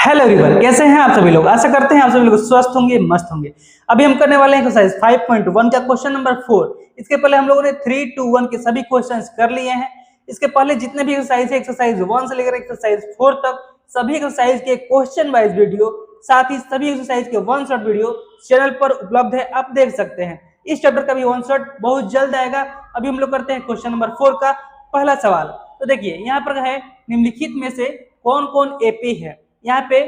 Hello everyone, कैसे हैं आप सभी लोग। आशा करते हैं आप सभी लोग स्वस्थ होंगे, मस्त होंगे। अभी हम करने वाले हैं एक्सरसाइज 5.1 का क्वेश्चन नंबर 4। इसके पहले हम लोगों ने 3 to 1 के सभी क्वेश्चंस कर लिए हैं। इसके पहले जितने भी एक्सरसाइज है, एक्सरसाइज 1 से लेकर एक्सरसाइज 4 तक सभी एक्सरसाइज के क्वेश्चन वाइज वीडियो, साथ ही सभी एक्सरसाइज के वन शॉट वीडियो चैनल पर उपलब्ध है, आप देख सकते हैं। इस चैप्टर का भी वन शॉट बहुत जल्द आएगा। अभी हम लोग करते हैं क्वेश्चन नंबर 4 का पहला सवाल। तो देखिए यहाँ पर है, निम्नलिखित में से कौन कौन एपी है। यहाँ पे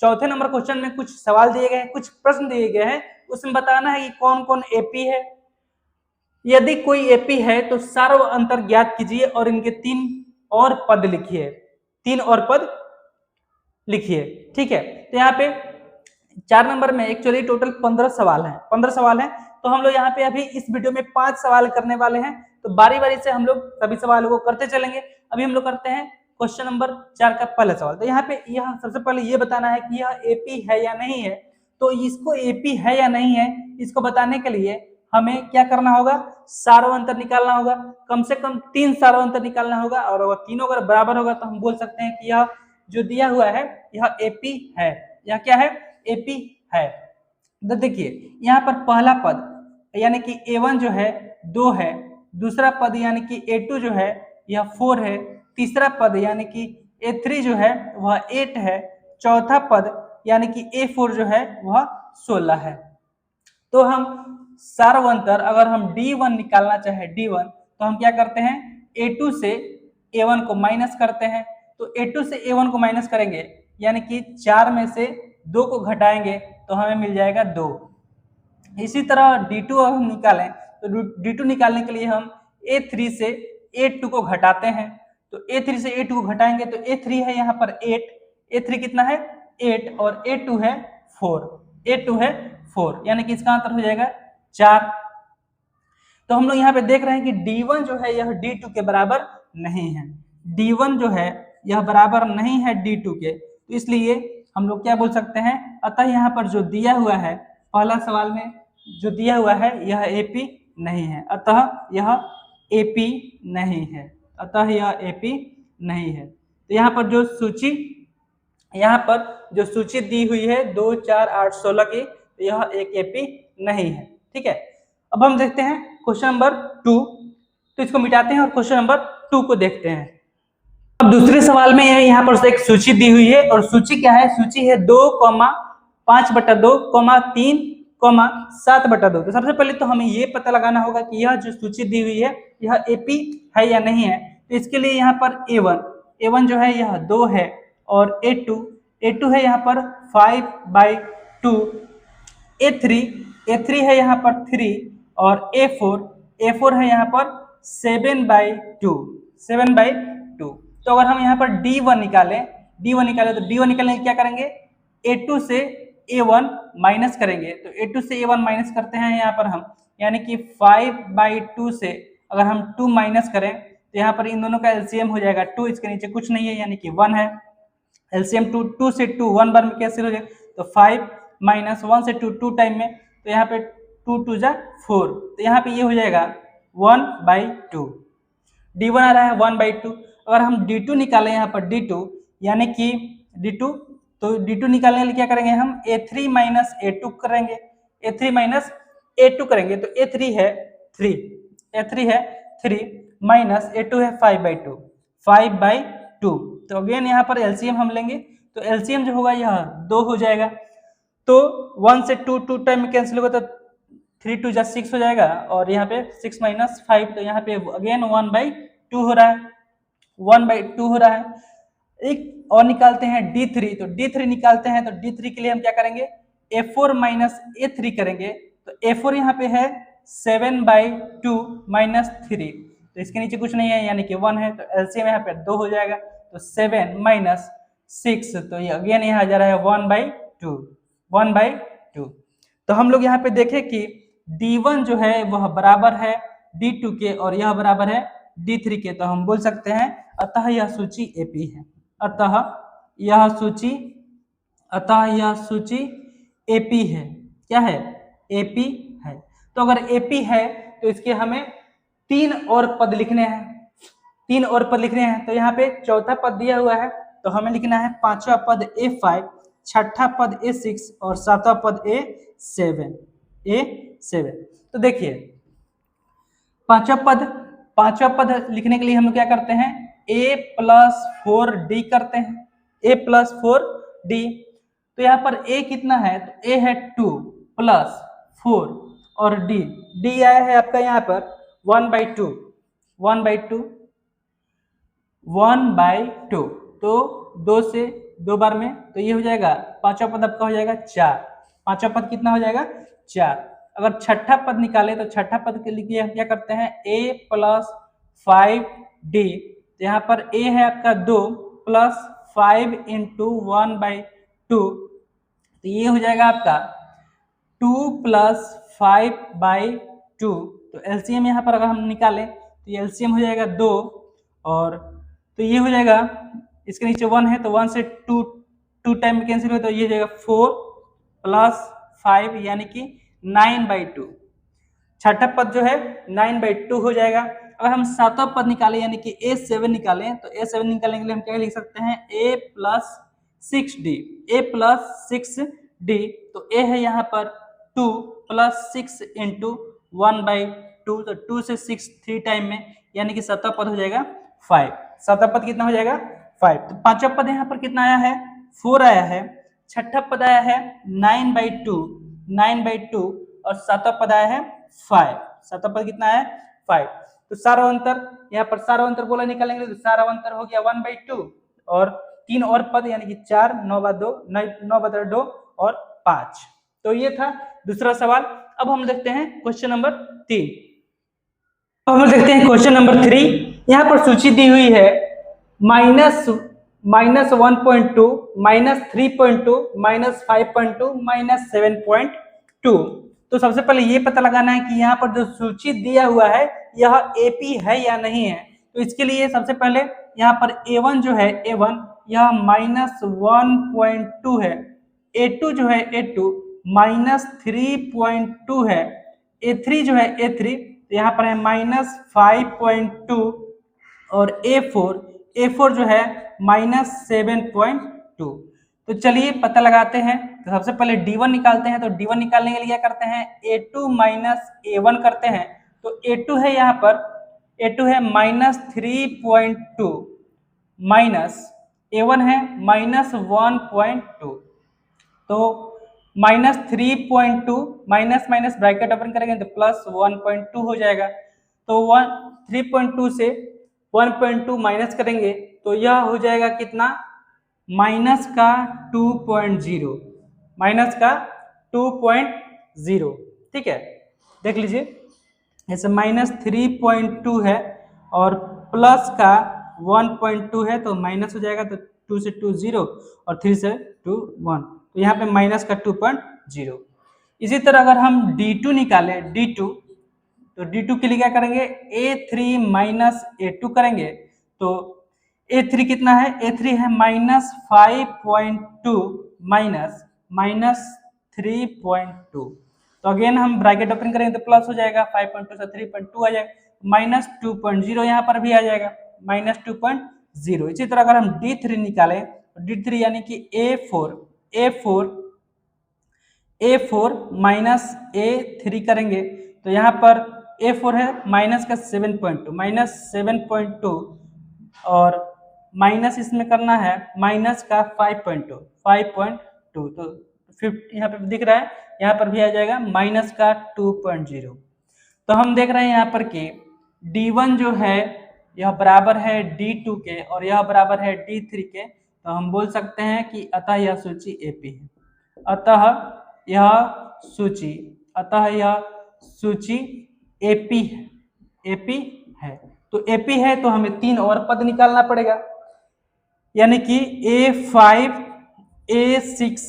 चौथे नंबर क्वेश्चन में कुछ सवाल दिए गए हैं, कुछ प्रश्न दिए गए हैं, उसमें बताना है कि कौन कौन एपी है। यदि कोई एपी है तो सार्व अंतर ज्ञात कीजिए और इनके 3 और पद लिखिए। 3 और पद लिखिए, ठीक है। तो यहाँ पे 4 नंबर में एक्चुअली टोटल 15 सवाल हैं। 15 सवाल हैं, तो हम लोग यहाँ पे अभी इस वीडियो में 5 सवाल करने वाले हैं। तो बारी बारी से हम लोग सभी सवालों को करते चलेंगे। अभी हम लोग करते हैं क्वेश्चन नंबर 4 का पहला सवाल। तो यहाँ पे यह सबसे पहले ये बताना है कि यह एपी है या नहीं है। तो इसको एपी है या नहीं है, इसको बताने के लिए हमें क्या करना होगा, सार्व अंतर निकालना होगा। कम से कम 3 सार्व अंतर निकालना होगा, और अगर तीनों अगर बराबर होगा तो हम बोल सकते हैं कि यह जो दिया हुआ है यह एपी है। यह क्या है, एपी है। तो देखिए यहाँ पर पहला पद यानी कि A1 जो है 2 है, दूसरा पद यानी कि A2 जो है यह 4 है, तीसरा पद यानी कि A3 जो है वह 8 है, चौथा पद यानी कि A4 जो है वह 16 है। तो हम सार्वंतर अगर हम D1 निकालना चाहे D1, तो हम क्या करते हैं, A2 से A1 को माइनस करते हैं। तो A2 से A1 को माइनस करेंगे यानी कि 4 में से 2 को घटाएंगे तो हमें मिल जाएगा 2। इसी तरह D2 अगर हम निकालें तो D2 निकालने के लिए हम A3 से A2 को घटाते हैं। तो A3 से A2 को घटाएंगे तो A3 है यहाँ पर 8, A3 कितना है 8 और A2 है 4, A2 है 4 यानी कि इसका आंसर हो जाएगा 4। तो हम लोग यहाँ पे देख रहे हैं कि D1 जो है यह D2 के बराबर नहीं है। D1 जो है यह बराबर नहीं है D2 के, तो इसलिए हम लोग क्या बोल सकते हैं, अतः यहाँ पर जो दिया हुआ है पहला सवाल में जो दिया हुआ है यह एपी नहीं है, अतः यह एपी नहीं है, अतः यह एपी नहीं है। तो यहाँ पर जो सूची दी हुई है 2, 4, 8, 16 की, तो यह एक एपी नहीं है, ठीक है। अब हम देखते हैं क्वेश्चन नंबर 2। तो इसको मिटाते हैं और क्वेश्चन नंबर 2 को देखते हैं। अब दूसरे सवाल में यहाँ पर एक सूची दी हुई है, और सूची क्या है, सूची है 2, 5/2, 3, 7/2। तो सबसे पहले तो हमें ये पता लगाना होगा कि यह जो सूची दी हुई है यह एपी है या नहीं है। तो इसके लिए यहाँ पर A1 जो है यह 2 है, और A2 है यहाँ पर 5/2, A3 है यहाँ पर 3, और A4 है यहाँ पर 7/2। तो अगर हम यहाँ पर D1 निकालें तो D1 निकालने क्या करेंगे, A2 से A1 माइनस करेंगे। तो A2 से A1 माइनस करते हैं यहाँ पर हम, यानी कि 5/2 से अगर हम 2 माइनस करें तो यहाँ पर इन दोनों का एलसीएम हो जाएगा 2, इसके नीचे कुछ नहीं है यानी कि 1 है। एलसीएम 2 से 2 1 बार में कैंसिल हो जाएगा, तो 5 माइनस 1 से 2 टाइम में, तो यहाँ पे 2 2 जा 4, तो यहाँ पे ये हो जाएगा 1/2। D1 आ रहा है 1/2। अगर हम D2 निकालें यहाँ पर D2 यानी कि D2, तो D2 निकालने के लिए क्या करेंगे, हम A3 माइनस A2 करेंगे, A3 माइनस A2 करेंगे। तो A3 है 3 माइनस A2 है 5/2। तो अगेन यहाँ पर एलसीएम हम लेंगे, तो एलसीएम जो होगा यह 2 हो जाएगा। तो 1 से 2 टाइम में कैंसिल होगा, तो 3 2 जा 6 हो जाएगा, और यहाँ पे 6 माइनस 5, तो यहाँ पे अगेन 1/2 हो रहा है, 1/2 हो रहा है। एक और निकालते हैं D3, तो D3 निकालते हैं तो D3 के लिए हम क्या करेंगे, A4 माइनस A3 करेंगे। तो A4 यहाँ पे है 7/2 माइनस 3, तो इसके नीचे कुछ नहीं है यानी कि 1 है, तो एलसीएम यहाँ पे 2 हो जाएगा। तो 7 माइनस 6, तो ये अगेन यहाँ जा रहा है 1/2। तो हम लोग यहाँ पे देखें कि D1 जो है वह बराबर है D2 के, और यह बराबर है D3 के। तो हम बोल सकते हैं अतः यह सूची एपी है, अतः यह सूची एपी है। क्या है, एपी है। तो अगर एपी है तो इसके हमें 3 और पद लिखने हैं, तो यहाँ पे चौथा पद दिया हुआ है तो हमें लिखना है पांचवा पद A5, छठा पद A6 और सातवां पद A7। तो देखिए पांचवा पद लिखने के लिए हम क्या करते हैं, A+4D करते हैं, A+4D। तो यहाँ पर A कितना है, तो A है 2 + 4 और D आया है आपका यहाँ पर 1/2, 1/2। तो 2 से 2 बार में, तो ये हो जाएगा पांचवा पद आपका हो जाएगा 4। पांचवा पद कितना हो जाएगा 4। अगर छठा पद निकाले तो छठा पद के लिए हम क्या करते हैं, A+5D। तो यहाँ पर A है आपका 2 + 5 × 1/2, तो ये हो जाएगा आपका 2 + 5/2। तो एलसीएम यहाँ पर अगर हम निकालें तो ये एलसीएम हो जाएगा 2, और तो ये हो जाएगा, इसके नीचे 1 है तो 1 से 2 टाइम कैंसिल हो, तो ये हो जाएगा 4 + 5 यानी कि 9/2। छठा पद जो है 9/2 हो जाएगा। अगर हम सातवां पद निकालें यानी कि A7 निकालें, तो A7 निकालने के लिए हम क्या लिख सकते हैं, A+6D। तो A है यहाँ पर 2 + 6 × 1/2, तो 2 से 6 3 टाइम में, यानी कि सातवां पद हो जाएगा 5। सातवां पद कितना हो जाएगा 5। तो पांचवा पद यहाँ पर कितना आया है, 4 आया है। छठा पद आया है 9/2 और सातवां पद आया है 5। सातवां पद कितना है 5। तो सारा अंतर यहाँ पर, सारा अंतर बोला निकालेंगे तो सारा अंतर हो गया 1/2, और 3 और पद यानी कि 4, 9/2 और 5। तो ये था दूसरा सवाल। अब हम देखते हैं क्वेश्चन नंबर 3। अब हम देखते हैं क्वेश्चन नंबर 3। यहाँ पर सूची दी हुई है -1.2, -3.2, -5.2, -7.2। तो सबसे पहले ये पता लगाना है कि यहाँ पर जो सूची दिया हुआ है यह एपी है या नहीं है। तो इसके लिए सबसे पहले यहाँ पर A1 जो है, A1 यह -1.2 है, A2 जो है A2 -3.2 है, A3 जो है A3 तो यहाँ पर है -5.2, और A4 जो है -7.2। तो चलिए पता लगाते हैं। तो सबसे पहले D1 निकालते हैं। तो D1 निकालने के लिए क्या करते हैं, A2 - A1 करते हैं। तो A2 है यहाँ पर, A2 है -3.2 माइनस A1 है -1.2। तो -3.2 माइनस ब्रैकेट ओपन करेंगे तो +1.2 हो जाएगा। तो 3.2 से 1.2 माइनस करेंगे तो यह हो जाएगा कितना, -2.0, -2.0। ठीक है, देख लीजिए, ऐसे -3.2 है और प्लस का 1.2 है तो माइनस हो जाएगा। तो 2 से 2 0 और 3 से 2 1, तो यहाँ पे माइनस का 2.0। इसी तरह अगर हम D2 निकालें, D2, तो D2 के लिए क्या करेंगे, A3 - A2 करेंगे। तो A3 कितना है, A3 है -5.2 -3.2। तो अगेन हम ब्रैकेट ओपन करेंगे तो प्लस हो जाएगा, 5.2 से 3.2 आ जाएगा, -2.0 यहाँ पर भी आ जाएगा, -2.0। इसी तरह अगर हम D3 निकालें, तो D3 यानी कि A4 -A3 करेंगे। तो यहाँ पर A4 है माइनस का 7.2, और माइनस इसमें करना है माइनस का 5.2। तो 50 यहाँ पे दिख रहा है, यहाँ पर भी आ जाएगा माइनस का 2.0। तो हम देख रहे हैं यहाँ पर कि D1 जो है यह बराबर है D2 के और यह बराबर है D3 के। तो हम बोल सकते हैं कि अतः यह सूची एपी है, अतः यह सूची एपी है। तो एपी है तो हमें 3 और पद निकालना पड़ेगा, यानी कि A5, A6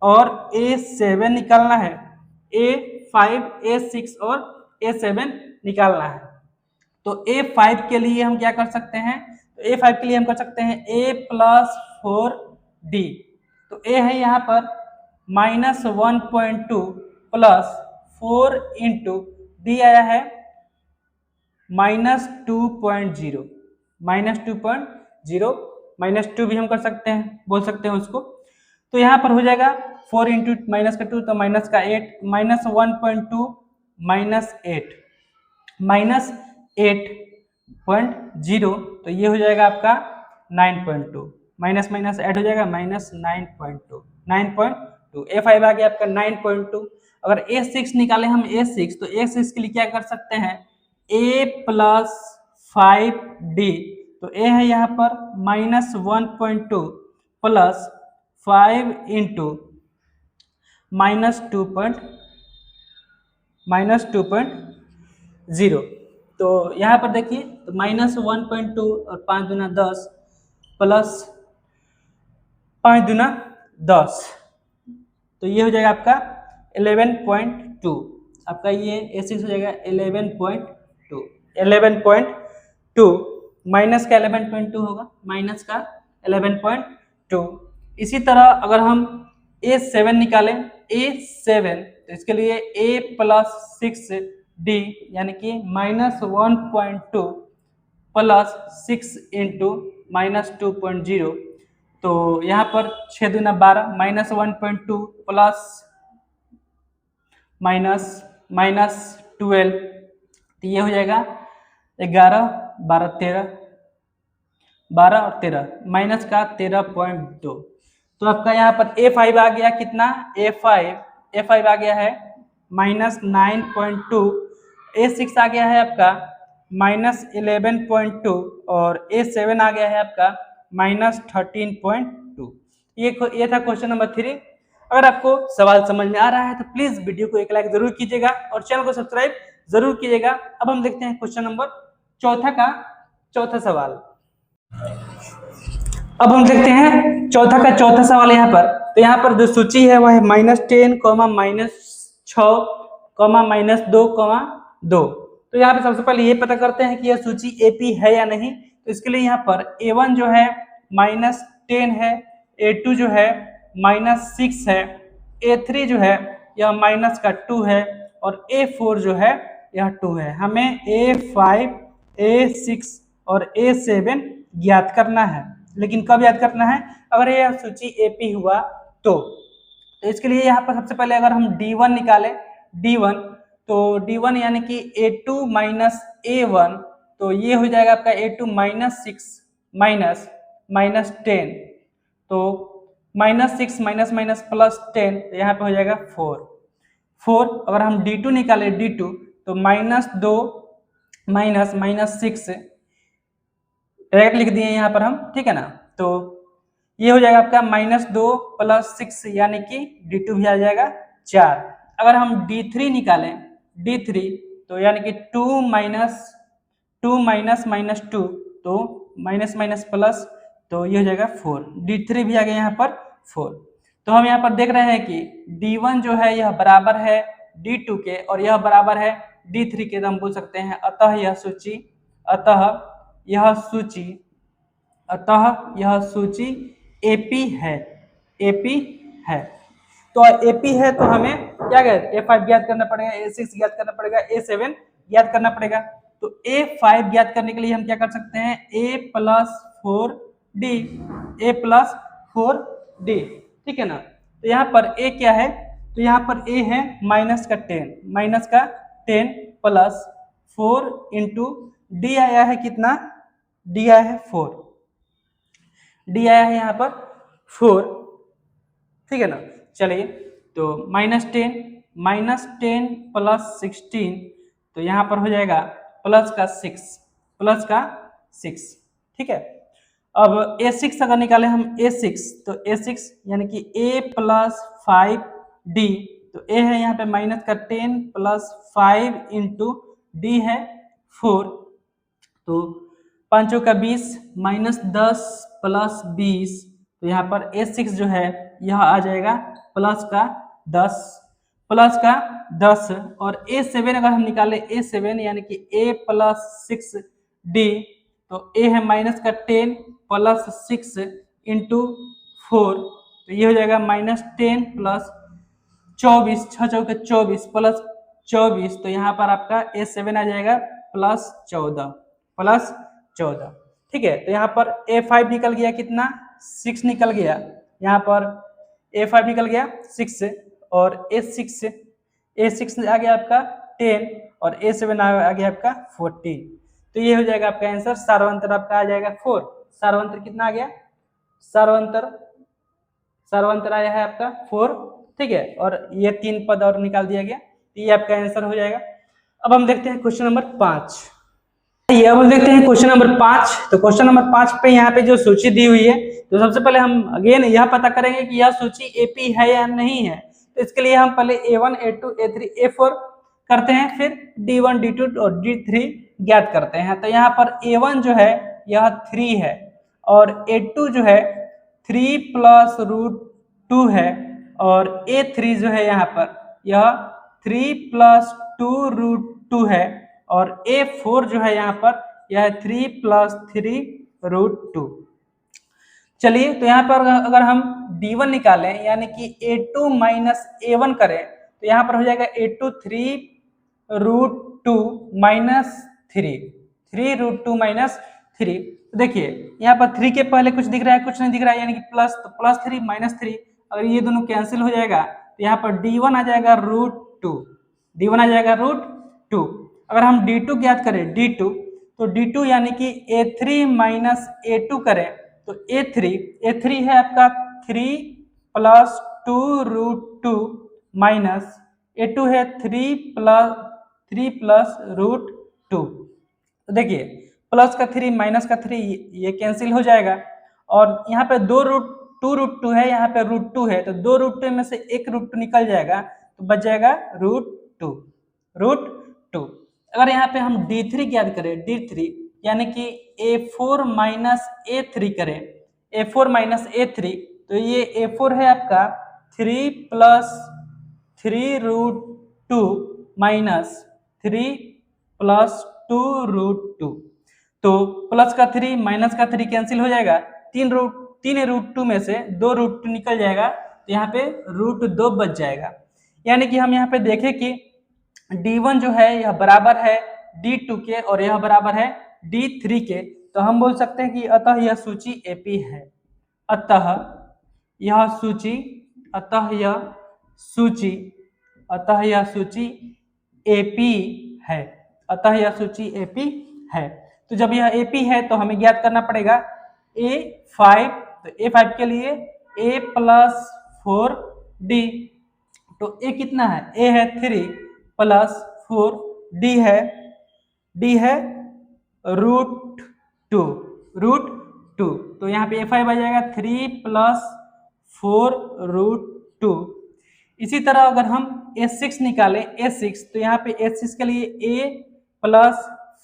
और A7 निकालना है। A5, A6 और A7 निकालना है। तो A5 के लिए हम क्या कर सकते हैं, तो A5 के लिए हम कर सकते हैं A+4D। तो A है यहाँ पर -1.2 + 4 × D आया है -2.0, -2 भी हम कर सकते हैं, बोल सकते हैं उसको। तो यहाँ पर हो जाएगा 4 इंटू माइनस का 2 तो माइनस का 8 -1.2 -8 -8.0 तो ये हो जाएगा आपका 9.2 माइनस माइनस ऐड हो जाएगा -9.2 9.2 A5 आ गया आपका 9.2। अगर A6 निकाले हम A6 तो A6 के लिए क्या कर सकते हैं A प्लस 5D तो A है यहाँ पर -1.2 प्लस 5 इंटू -2.0 तो यहाँ पर देखिए तो -1.2 और 5 दूना 10 प्लस 5 दूना 10 तो ये हो जाएगा आपका 11.2 आपका ये A6 हो जाएगा 11.2 माइनस का 11.2 होगा माइनस का 11.2। इसी तरह अगर हम A7 निकालें A7 तो इसके लिए A प्लस 6D यानी कि -1.2 प्लस 6 इंटू -2.0 तो यहाँ पर 6 दूना 12 -1.2 प्लस -12 तो ये हो जाएगा 11 12 13 12 और 13 माइनस का 13.2 तो आपका यहाँ पर A5 आ गया कितना A5 आ गया है -9.2 A6 आ गया है आपका -11.2 और A7 आ गया है आपका -13.2। ये था क्वेश्चन नंबर 3। अगर आपको सवाल समझ में आ रहा है तो प्लीज वीडियो को एक लाइक जरूर कीजिएगा और चैनल को सब्सक्राइब जरूर कीजिएगा। अब हम देखते हैं क्वेश्चन नंबर चौथा सवाल। अब हम देखते हैं चौथा सवाल यहाँ पर। तो यहाँ पर जो सूची है वह है -10, -6, -2, तो यहाँ पे सबसे पहले ये पता करते हैं कि यह सूची AP है या नहीं। तो इसके लिए यहाँ पर A1 जो है -10 है, A2 जो है -6 है, A3 जो है यह -2 है और A4 जो है यह 2 है। हमें A5, A6 और A7 ज्ञात करना है, लेकिन कब याद करना है अगर यह सूची AP हुआ तो इसके लिए यहाँ पर सबसे पहले अगर हम D1 निकालें D1 तो D1 यानी कि A2 माइनस A1 तो ये हो जाएगा आपका A2 -6 -10 तो -6 माइनस प्लस 10 तो यहाँ पे हो जाएगा 4। अगर हम D2 निकालें D2 तो -2 -6 डायरेक्ट लिख दिए यहाँ पर हम, ठीक है ना। तो ये हो जाएगा आपका -2 प्लस 6 यानी कि D2 भी आ जाएगा 4। अगर हम D3 निकालें D3 तो यानी कि 2 माइनस -2 तो माइनस प्लस तो ये हो जाएगा 4। D3 भी आ गया यहाँ पर 4। तो हम यहाँ पर देख रहे हैं कि D1 जो है यह बराबर है D2 के और यह बराबर है D3 के, तो हम बोल सकते हैं अतः यह सूची AP है। तो AP है तो हमें क्या कहते A5 ज्ञात करना पड़ेगा, A6 ज्ञात करना पड़ेगा, A7 ज्ञात करना पड़ेगा। तो A5 ज्ञात करने के लिए हम क्या कर सकते हैं A प्लस 4D, ठीक है ना। तो यहाँ पर A क्या है तो यहाँ पर A है -10 प्लस 4 इंटू D आया है कितना D आया है 4 D आया है यहाँ पर 4, ठीक है ना। चलिए तो -10 प्लस 16 तो यहाँ पर हो जाएगा प्लस का 6, ठीक है। अब A6 अगर निकाले हम A6 तो A6 यानी कि A प्लस 5D तो A है यहाँ पे -10 प्लस 5 इंटू D है 4 तो 5 का 20 -10 प्लस 20 तो यहाँ पर A6 जो है यह आ जाएगा प्लस का 10 और A7 अगर हम निकाले A7 यानी कि A प्लस 6D तो A है -10 प्लस 6 इंटू 4 तो ये हो जाएगा -10 प्लस 24 6 चौके 24 प्लस 24 तो यहाँ पर आपका A7 आ जाएगा +14 ठीक है। तो यहाँ पर A5 निकल गया कितना, 6 निकल गया, यहाँ पर A5 निकल गया 6 से, और A6 आ गया आपका 10, और A7 आ गया आपका 14। तो ये हो जाएगा आपका आंसर। सार्वंतर आपका आ जाएगा 4। सार्वंतर कितना आ गया, सार्वंतर आया है आपका 4, ठीक है। और ये 3 पद और निकाल दिया गया, तो ये आपका आंसर हो जाएगा। अब हम देखते हैं क्वेश्चन नंबर 5। अब हम देखते हैं क्वेश्चन नंबर 5। तो क्वेश्चन नंबर 5 पे यहाँ पे जो सूची दी हुई है, तो सबसे पहले हम अगेन यह पता करेंगे कि यह सूची एपी है या नहीं है। तो इसके लिए हम पहले A1, A2, A3, A4 करते हैं, फिर D1, D2 और D3 ज्ञात करते हैं। तो यहाँ पर A1 जो है यह 3 है, और A2 जो है 3 + √2 है, और A3 जो है यहाँ पर यह 3 + 2√2 है, और A4 जो है यहाँ पर यह 3 + 3√2। चलिए, तो यहाँ पर अगर हम D1 निकालें यानी कि A2 - A1 करें, तो यहाँ पर हो जाएगा A2 3√2 - 3 -3। तो देखिए यहाँ पर 3 के पहले कुछ दिख रहा है, कुछ नहीं दिख रहा है, यानी कि प्लस, तो +3 - 3, अगर ये दोनों कैंसिल हो जाएगा तो यहाँ पर D1 आ जाएगा √2, D1 आ जाएगा √2। अगर हम D2 ज्ञात करें, D2, तो D2 यानी कि A3 - A2 करें, तो A3 है आपका 3 + 2√2 माइनस A2 है 3 + √2। तो देखिए प्लस का 3 माइनस का 3 ये कैंसिल हो जाएगा, और यहाँ पे 2√2 है, यहाँ पे √2 है, तो 2√2 में से एक √2 निकल जाएगा, तो बच जाएगा √2। अगर यहाँ पे हम D3 ज्ञात करें, D3 यानी कि A4 - A3 करें, A4 - A3, तो ये A4 है आपका 3 + 3√2 माइनस 3 + 2√2। तो प्लस का 3 माइनस का 3 कैंसिल हो जाएगा, 3√2 में से 2√2 निकल जाएगा, तो यहाँ पे √2 बच जाएगा। यानी कि हम यहाँ पे देखें कि D1 जो है यह बराबर है D2 के, और यह बराबर है D3 के। तो हम बोल सकते हैं कि अतः यह सूची AP है, अतः यह सूची AP है, अतः यह सूची AP है। तो जब यह AP है तो हमें ज्ञात करना पड़ेगा A5। तो A5 के लिए A + 4D, तो A कितना है, A है 3 + 4, D है √2। तो यहाँ पे A5 आ जाएगा 3 + 4√2। इसी तरह अगर हम A6 निकालें, A6, तो यहाँ पे A6 के लिए A +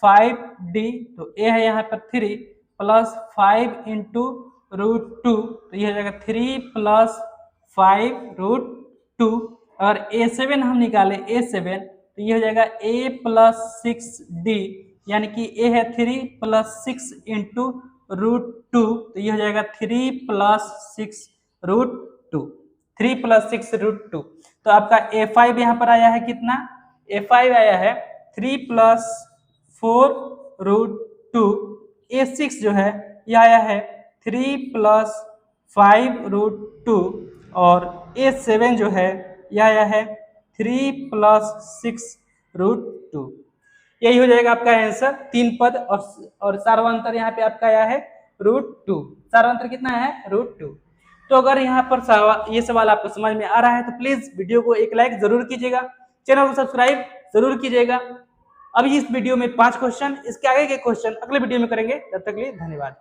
5D, तो A है यहाँ पर 3 + 5 × √2, तो ये हो जाएगा 3 + 5√2। और A7 हम निकालें, A7, तो ये हो जाएगा A + 6D, यानी कि A है 3 + 6 × √2, तो ये हो जाएगा 3 + 6√2, 3 + 6√2। तो आपका A5 यहाँ पर आया है कितना, A5 आया है 3 + 4√2। A6 जो है यह आया है 3 + 5√2, और A7 जो है यह आया है 3 + 6√2। यही हो जाएगा आपका आंसर, 3 पद, और सार्वंतर यहाँ पे आपका आया है √2। सार्वंतर कितना है, √2। तो अगर यहाँ पर ये सवाल आपको समझ में आ रहा है तो प्लीज वीडियो को एक लाइक जरूर कीजिएगा, चैनल को सब्सक्राइब जरूर कीजिएगा। अभी इस वीडियो में 5 क्वेश्चन, इसके आगे के क्वेश्चन अगले वीडियो में करेंगे। तब तक के लिए धन्यवाद।